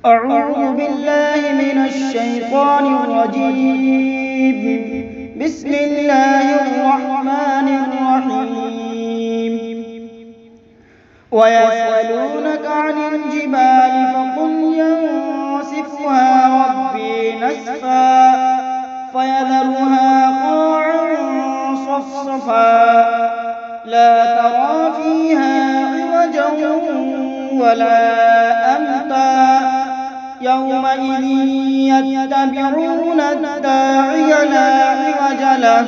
أعوذ بالله من الشيطان الرجيم. بسم الله الرحمن الرحيم. ويسألونك عن الجبال فقل ينسفها ربي نسفا فيذرها قاعا صفصفا لا ترى فيها عوجا ولا أمتا يومئذ يتبعون الداعي لا عوج له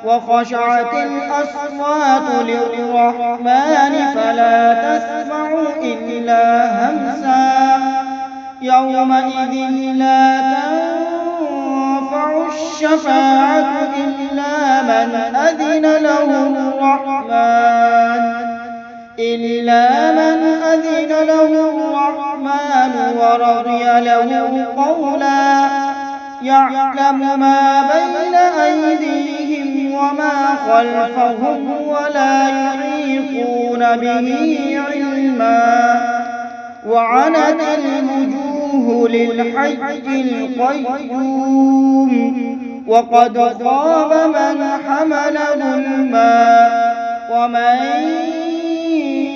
وخشعت الأصوات للرحمن فلا تسمع إلا همسا يومئذ لا تنفع الشفاعة إلا من أذن له الرحمن ورضي له قولا يعلم ما بين أيديهم وما خلفهم ولا يحيطون به علما وعنت الوجوه للحي القيوم وقد خاب من حمل ظلما ومن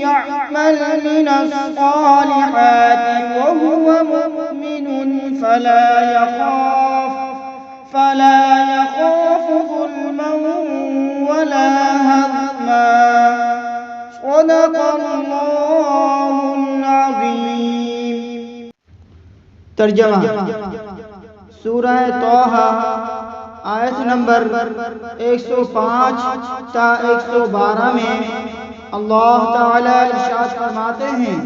يعمل من الصالحات وهو مؤمن فلا يخاف ظلما ولا هضما. صدق اللہ العظیم. ترجمہ سورہ طٰہٰ آیت نمبر 105 تا 112 میں اللہ تعالی ارشاد فرماتے ہیں،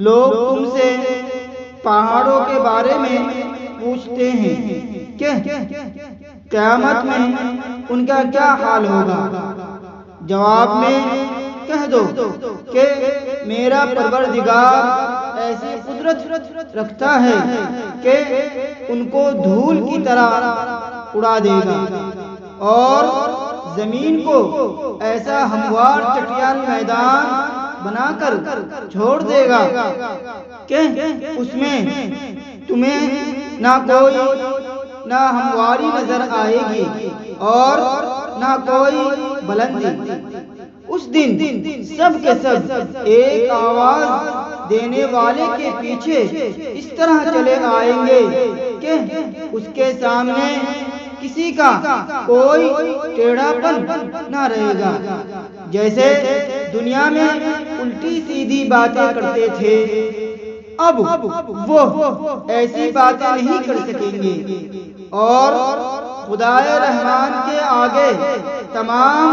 لوگ تم سے پہاڑوں کے بارے میں پوچھتے ہیں کہ قیامت میں ان کا کیا حال ہوگا؟ جواب میں کہہ دو کہ میرا پروردگار ایسی قدرت رکھتا ہے کہ ان کو دھول کی طرح اڑا دے گا اور زمین کو ایسا ہموار چٹیل میدان بنا کر چھوڑ دے گا کہ اس میں تمہیں نہ کوئی نہ ہمواری نظر آئے گی اور نہ کوئی بلندی. اس دن سب کے سب ایک آواز دینے والے کے پیچھے اس طرح چلے آئیں گے کہ اس کے سامنے کسی کا کوئی ٹیڑھا پن نہ رہے گا. جیسے دنیا میں الٹی سیدھی باتیں کرتے تھے، اب وہ ایسی باتیں نہیں کر سکیں گے اور خدائے رحمان کے آگے تمام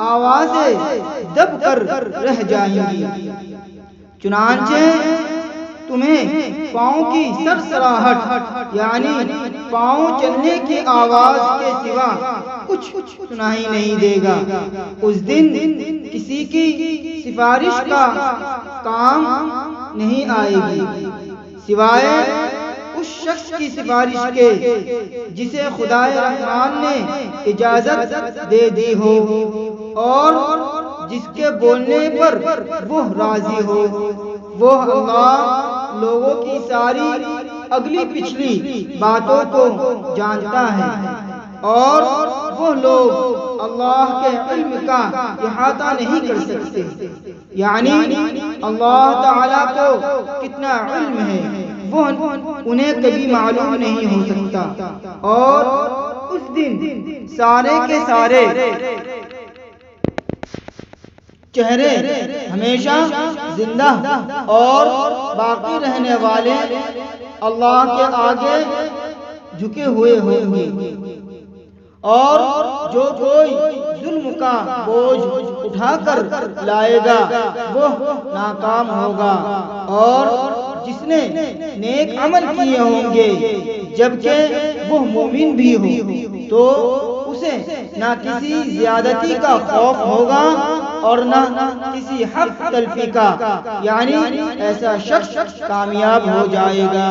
آوازیں دب کر رہ جائیں گی. چنانچہ تمہیں پاؤں کی سرسراہٹ یعنی پاؤں چلنے کی آواز کے سوا کچھ سنائی نہیں دے گا. اس دن کسی کی سفارش کا کام نہیں آئے گی سوائے اس شخص کی سفارش کے جسے خدائے رحمان نے اجازت دے دی ہو اور جس کے بولنے پر وہ راضی ہو. وہ اللہ لوگوں کی ساری اگلی پچھلی باتوں کو جانتا ہے اور وہ لوگ اللہ کے علم کا احاطہ نہیں کر سکتے. یعنی اللہ تعالیٰ کو کتنا علم ہے وہ انہیں کبھی معلوم نہیں ہو سکتا. اور اس دن سارے کے سارے چہرے ہمیشہ زندہ اور باقی رہنے والے اللہ کے آگے جھکے ہوئے ہوں گے اور جو کوئی ظلم کا بوجھ اٹھا کر لائے گا وہ ناکام ہوگا اور جس نے نیک عمل کیے ہوں گے جبکہ وہ مومن بھی ہو تو اسے نہ کسی زیادتی کا خوف ہوگا اور نہ کسی حق تلفی کا، یعنی ایسا شخص کامیاب ہو جائے گا.